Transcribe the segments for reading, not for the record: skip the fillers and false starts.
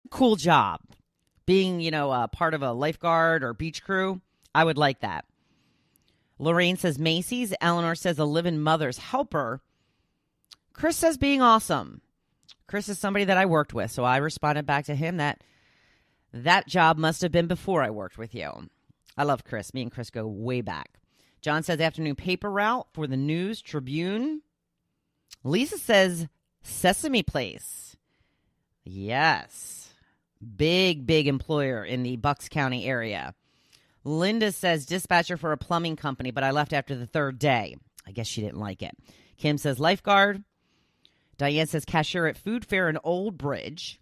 cool job. Being, part of a lifeguard or beach crew, I would like that. Lorraine says Macy's. Eleanor says a live-in mother's helper. Chris says being awesome. Chris is somebody that I worked with, so I responded back to him that job must have been before I worked with you. I love Chris. Me and Chris go way back. John says afternoon paper route for the News Tribune. Lisa says Sesame Place. Yes. Big employer in the Bucks County area. Linda says dispatcher for a plumbing company, but I left after the third day. I guess she didn't like it. Kim says lifeguard. Diane says cashier at food fair in Old Bridge.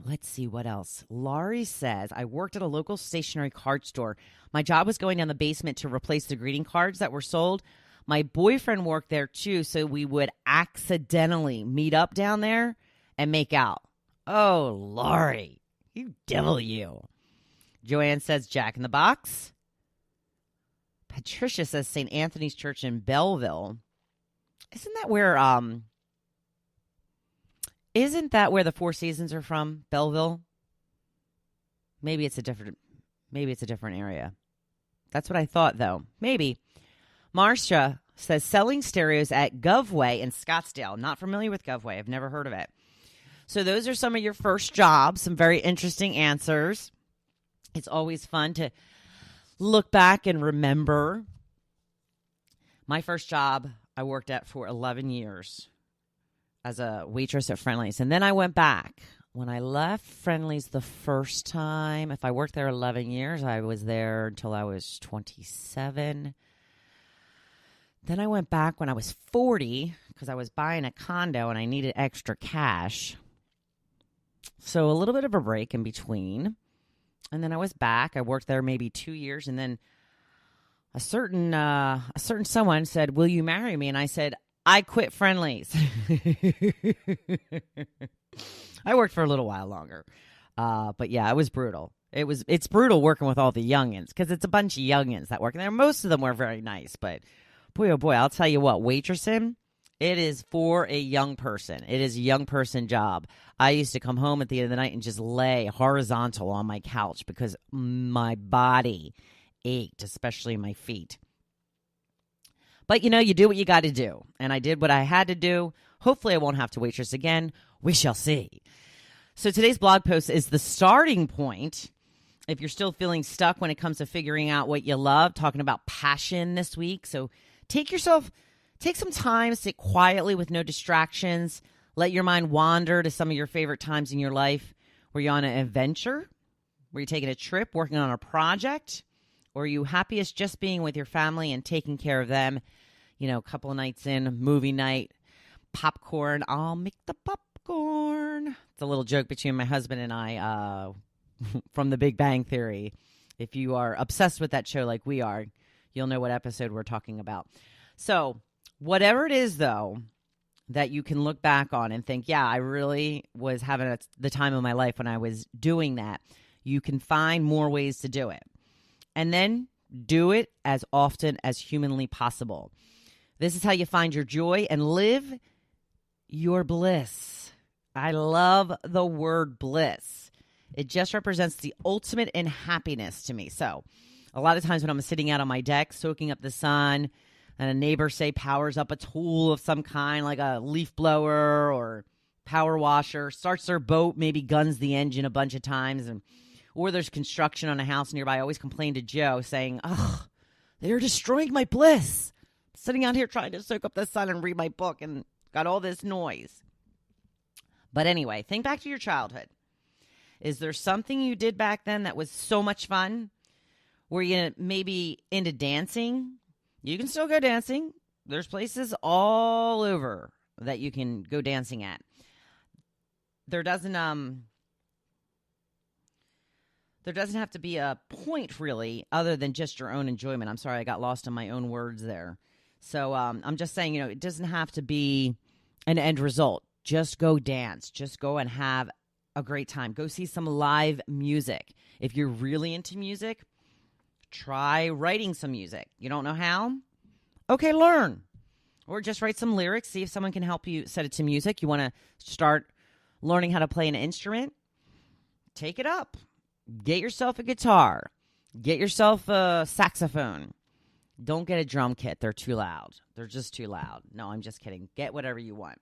Let's see what else. Laurie says, I worked at a local stationery card store. My job was going down the basement to replace the greeting cards that were sold. My boyfriend worked there too, so we would accidentally meet up down there and make out. Oh, Laurie, you devil you. Joanne says Jack in the Box. Patricia says St. Anthony's Church in Belleville. Isn't that where the Four Seasons are from? Belleville? Maybe it's a different area. That's what I thought, though. Maybe. Marcia says selling stereos at Govway in Scottsdale. Not familiar with Govway. I've never heard of it. So those are some of your first jobs. Some very interesting answers. It's always fun to look back and remember. My first job I worked at for 11 years as a waitress at Friendly's. And then I went back. When I left Friendly's the first time, if I worked there 11 years, I was there until I was 27. Then I went back when I was 40 because I was buying a condo and I needed extra cash. So a little bit of a break in between. And then I was back. I worked there maybe 2 years. And then a certain someone said, will you marry me? And I said, I quit Friendly's. I worked for a little while longer. But yeah, it was brutal. It's brutal working with all the youngins because it's a bunch of youngins that work in there. Most of them were very nice, but boy, oh boy, I'll tell you what, waitressing, it is for a young person. It is a young person job. I used to come home at the end of the night and just lay horizontal on my couch because my body ached, especially my feet. But, you do what you got to do. And I did what I had to do. Hopefully I won't have to waitress again. We shall see. So today's blog post is the starting point. If you're still feeling stuck when it comes to figuring out what you love, talking about passion this week. So take some time, sit quietly with no distractions. Let your mind wander to some of your favorite times in your life. Were you on an adventure? Were you taking a trip, working on a project? Or are you happiest just being with your family and taking care of them? A couple of nights in, movie night, popcorn. I'll make the popcorn. It's a little joke between my husband and I from The Big Bang Theory. If you are obsessed with that show like we are, you'll know what episode we're talking about. So whatever it is, though, that you can look back on and think, yeah, I really was having the time of my life when I was doing that. You can find more ways to do it. And then do it as often as humanly possible. This is how you find your joy and live your bliss. I love the word bliss. It just represents the ultimate in happiness to me. So a lot of times when I'm sitting out on my deck, soaking up the sun, and a neighbor, say, powers up a tool of some kind, like a leaf blower or power washer, starts their boat, maybe guns the engine a bunch of times, or there's construction on a house nearby, I always complain to Joe saying, ugh, they're destroying my bliss. Sitting out here trying to soak up the sun and read my book and got all this noise. But anyway, think back to your childhood. Is there something you did back then that was so much fun? Were you maybe into dancing? You can still go dancing. There's places all over that you can go dancing at. There doesn't have to be a point, really, other than just your own enjoyment. I'm sorry, I got lost in my own words there. So I'm just saying, it doesn't have to be an end result. Just go dance. Just go and have a great time. Go see some live music. If you're really into music, try writing some music. You don't know how? Okay, learn. Or just write some lyrics. See if someone can help you set it to music. You want to start learning how to play an instrument? take it up. Get yourself a guitar. Get yourself a saxophone. Don't get a drum kit. They're too loud. They're just too loud. No, I'm just kidding. Get whatever you want.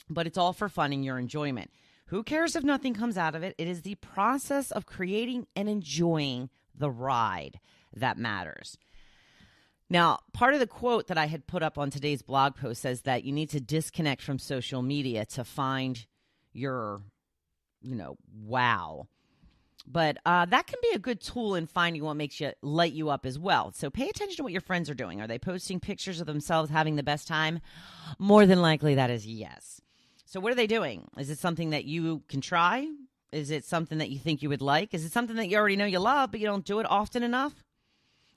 But it's all for fun and your enjoyment. Who cares if nothing comes out of it? It is the process of creating and enjoying the ride that matters. Now, part of the quote that I had put up on today's blog post says that you need to disconnect from social media to find your, wow. But that can be a good tool in finding what makes you light you up as well. So pay attention to what your friends are doing. Are they posting pictures of themselves having the best time? More than likely, that is yes. So what are they doing? Is it something that you can try? Is it something that you think you would like? Is it something that you already know you love, but you don't do it often enough?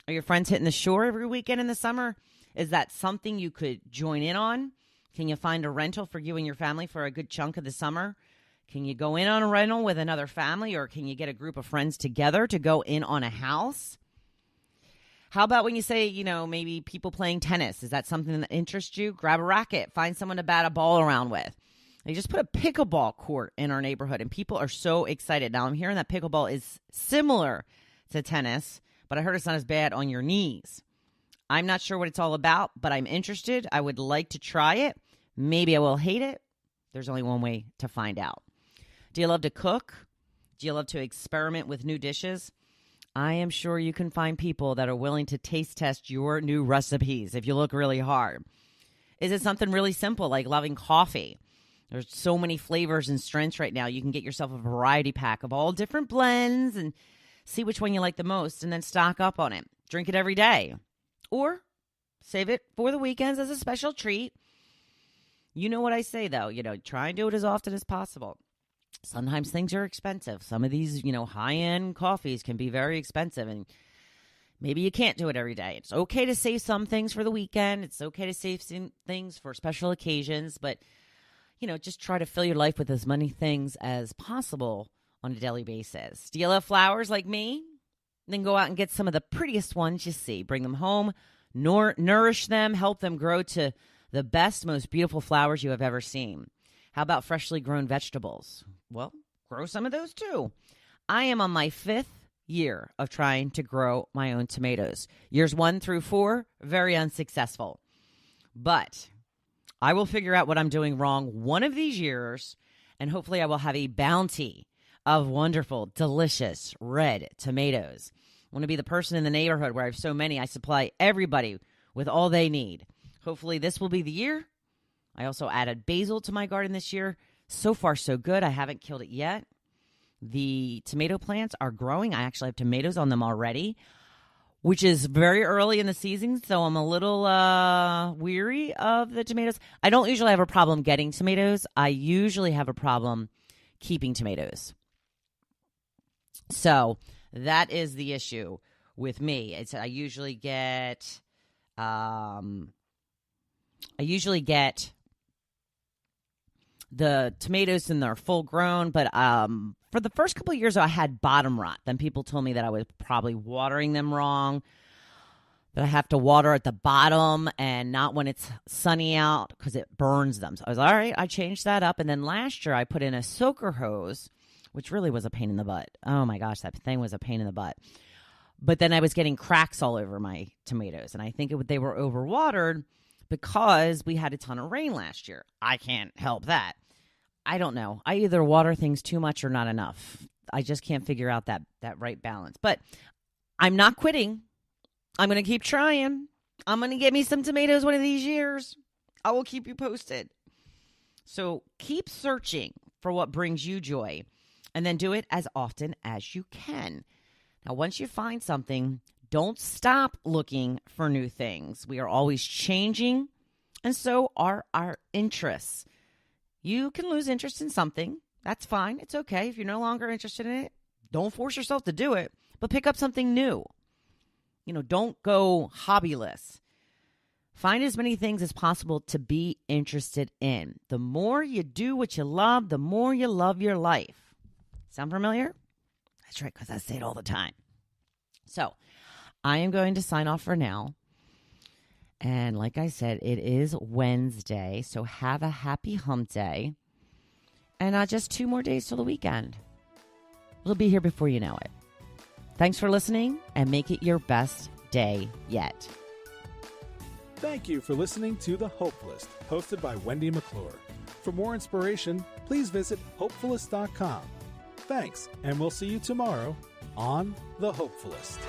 Are your friends hitting the shore every weekend in the summer? Is that something you could join in on? Can you find a rental for you and your family for a good chunk of the summer? Can you go in on a rental with another family, or can you get a group of friends together to go in on a house? How about when you say, maybe people playing tennis? Is that something that interests you? Grab a racket. Find someone to bat a ball around with. They just put a pickleball court in our neighborhood, and people are so excited. Now, I'm hearing that pickleball is similar to tennis, but I heard it's not as bad on your knees. I'm not sure what it's all about, but I'm interested. I would like to try it. Maybe I will hate it. There's only one way to find out. Do you love to cook? Do you love to experiment with new dishes? I am sure you can find people that are willing to taste test your new recipes if you look really hard. Is it something really simple like loving coffee? There's so many flavors and strengths right now. You can get yourself a variety pack of all different blends and see which one you like the most and then stock up on it. Drink it every day. Or save it for the weekends as a special treat. You know what I say, though. Try and do it as often as possible. Sometimes things are expensive. Some of these, high-end coffees can be very expensive, and maybe you can't do it every day. It's okay to save some things for the weekend. It's okay to save some things for special occasions, but, just try to fill your life with as many things as possible on a daily basis. Do you love flowers like me? Then go out and get some of the prettiest ones you see. Bring them home, nourish them, help them grow to the best, most beautiful flowers you have ever seen. How about freshly grown vegetables? Well, grow some of those too. I am on my 5th year of trying to grow my own tomatoes. Years 1 through 4, very unsuccessful. But I will figure out what I'm doing wrong one of these years, and hopefully I will have a bounty of wonderful, delicious red tomatoes. I want to be the person in the neighborhood where I have so many, I supply everybody with all they need. Hopefully this will be the year. I also added basil to my garden this year. So far, so good. I haven't killed it yet. The tomato plants are growing. I actually have tomatoes on them already, which is very early in the season, so I'm a little weary of the tomatoes. I don't usually have a problem getting tomatoes. I usually have a problem keeping tomatoes. So that is the issue with me. I usually get the tomatoes and they're full grown, but for the first couple of years I had bottom rot. Then people told me that I was probably watering them wrong, that I have to water at the bottom and not when it's sunny out because it burns them. So I was all right, I changed that up. And then last year I put in a soaker hose, which really was a pain in the butt. Oh my gosh, that thing was a pain in the butt. But then I was getting cracks all over my tomatoes, and I think they were overwatered because we had a ton of rain last year. I can't help that. I don't know. I either water things too much or not enough. I just can't figure out that right balance. But I'm not quitting. I'm going to keep trying. I'm going to get me some tomatoes one of these years. I will keep you posted. So keep searching for what brings you joy, and then do it as often as you can. Now, once you find something, don't stop looking for new things. We are always changing, and so are our interests. You can lose interest in something. That's fine. It's okay. If you're no longer interested in it, don't force yourself to do it, but pick up something new. Don't go hobbyless. Find as many things as possible to be interested in. The more you do what you love, the more you love your life. Sound familiar? That's right, because I say it all the time. So I am going to sign off for now. And like I said, it is Wednesday, so have a happy hump day. And just 2 more days till the weekend. will be here before you know it. Thanks for listening, and make it your best day yet. Thank you for listening to The Hopefulist, hosted by Wendy McClure. For more inspiration, please visit hopefulist.com. Thanks, and we'll see you tomorrow on The Hopefulist.